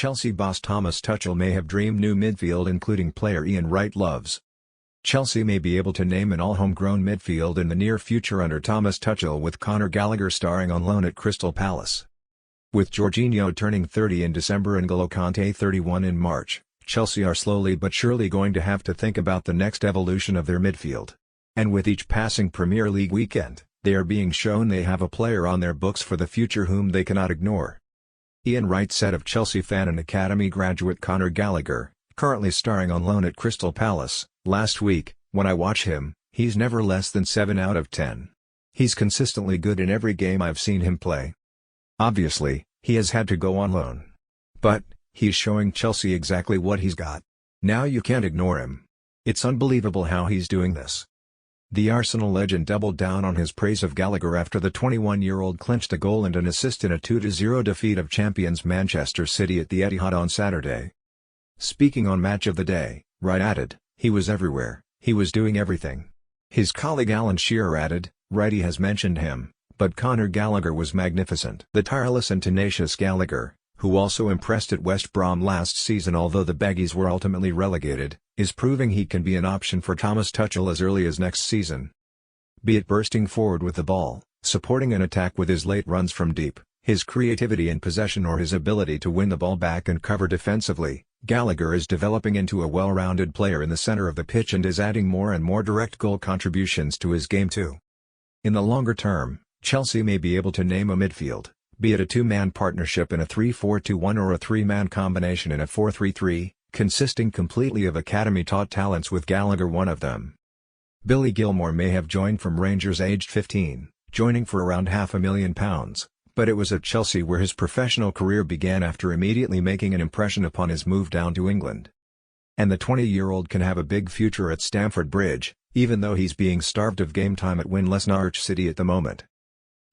Chelsea boss Thomas Tuchel may have dreamed new midfield including player Ian Wright loves. Chelsea may be able to name an all-homegrown midfield in the near future under Thomas Tuchel, with Conor Gallagher starring on loan at Crystal Palace. With Jorginho turning 30 in December and Kante 31 in March, Chelsea are slowly but surely going to have to think about the next evolution of their midfield. And with each passing Premier League weekend, they are being shown they have a player on their books for the future whom they cannot ignore. Ian Wright said of Chelsea fan and academy graduate Conor Gallagher, currently starring on loan at Crystal Palace, last week, "When I watch him, he's never less than 7 out of 10. He's consistently good in every game I've seen him play. Obviously, he has had to go on loan. But, he's showing Chelsea exactly what he's got. Now you can't ignore him. It's unbelievable how he's doing this." The Arsenal legend doubled down on his praise of Gallagher after the 21-year-old clinched a goal and an assist in a 2-0 defeat of champions Manchester City at the Etihad on Saturday. Speaking on Match of the Day, Wright added, "He was everywhere, he was doing everything." His colleague Alan Shearer added, "Wrighty has mentioned him, but Conor Gallagher was magnificent." The tireless and tenacious Gallagher, who also impressed at West Brom last season although the Baggies were ultimately relegated, is proving he can be an option for Thomas Tuchel as early as next season. Be it bursting forward with the ball, supporting an attack with his late runs from deep, his creativity in possession or his ability to win the ball back and cover defensively, Gallagher is developing into a well-rounded player in the center of the pitch and is adding more and more direct goal contributions to his game too. In the longer term, Chelsea may be able to name a midfield, be it a two-man partnership in a 3-4-2-1 or a three-man combination in a 4-3-3, consisting completely of academy-taught talents with Gallagher one of them. Billy Gilmour may have joined from Rangers aged 15, joining for around £500,000, but it was at Chelsea where his professional career began after immediately making an impression upon his move down to England. And the 20-year-old can have a big future at Stamford Bridge, even though he's being starved of game time at winless Norwich City at the moment.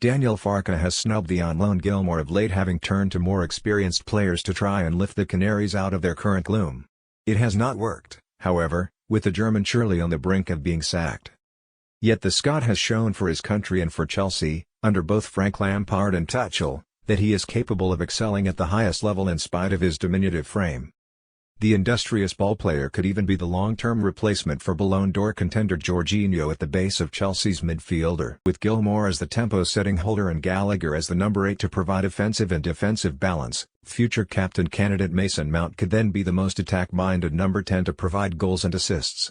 Daniel Farke has snubbed the on-loan Gilmour of late, having turned to more experienced players to try and lift the Canaries out of their current gloom. It has not worked, however, with the German surely on the brink of being sacked. Yet the Scot has shown for his country and for Chelsea, under both Frank Lampard and Tuchel, that he is capable of excelling at the highest level in spite of his diminutive frame. The industrious ballplayer could even be the long-term replacement for Ballon d'Or contender Jorginho at the base of Chelsea's midfielder. With Gilmour as the tempo-setting holder and Gallagher as the number 8 to provide offensive and defensive balance, future captain candidate Mason Mount could then be the most attack-minded number 10 to provide goals and assists.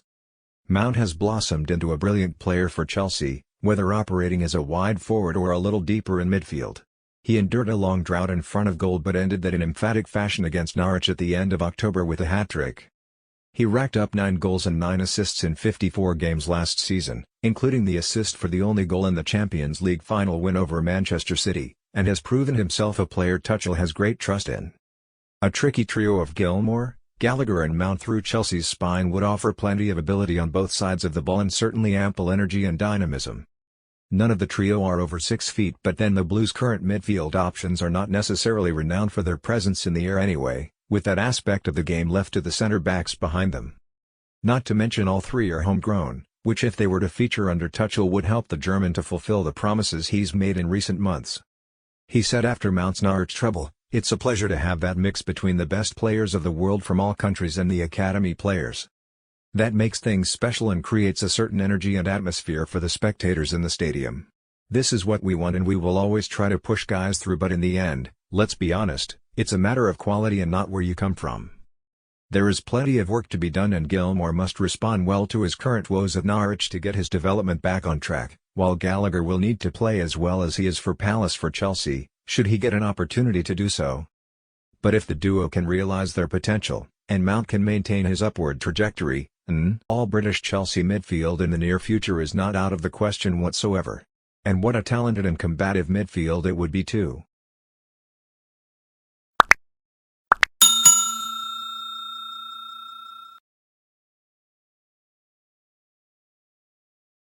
Mount has blossomed into a brilliant player for Chelsea, whether operating as a wide forward or a little deeper in midfield. He endured a long drought in front of goal but ended that in emphatic fashion against Norwich at the end of October with a hat-trick. He racked up 9 goals and 9 assists in 54 games last season, including the assist for the only goal in the Champions League final win over Manchester City, and has proven himself a player Tuchel has great trust in. A tricky trio of Gilmour, Gallagher and Mount through Chelsea's spine would offer plenty of ability on both sides of the ball and certainly ample energy and dynamism. None of the trio are over 6 feet, but then the Blues' current midfield options are not necessarily renowned for their presence in the air anyway, with that aspect of the game left to the centre-backs behind them. Not to mention all three are homegrown, which if they were to feature under Tuchel would help the German to fulfill the promises he's made in recent months. He said after Mount's Norwich treble, "It's a pleasure to have that mix between the best players of the world from all countries and the academy players. That makes things special and creates a certain energy and atmosphere for the spectators in the stadium. This is what we want and we will always try to push guys through, but in the end, let's be honest, it's a matter of quality and not where you come from." There is plenty of work to be done and Gilmour must respond well to his current woes at Norwich to get his development back on track, while Gallagher will need to play as well as he is for Palace for Chelsea, should he get an opportunity to do so. But if the duo can realise their potential, and Mount can maintain his upward trajectory, an all-British Chelsea midfield in the near future is not out of the question whatsoever. And what a talented and combative midfield it would be too.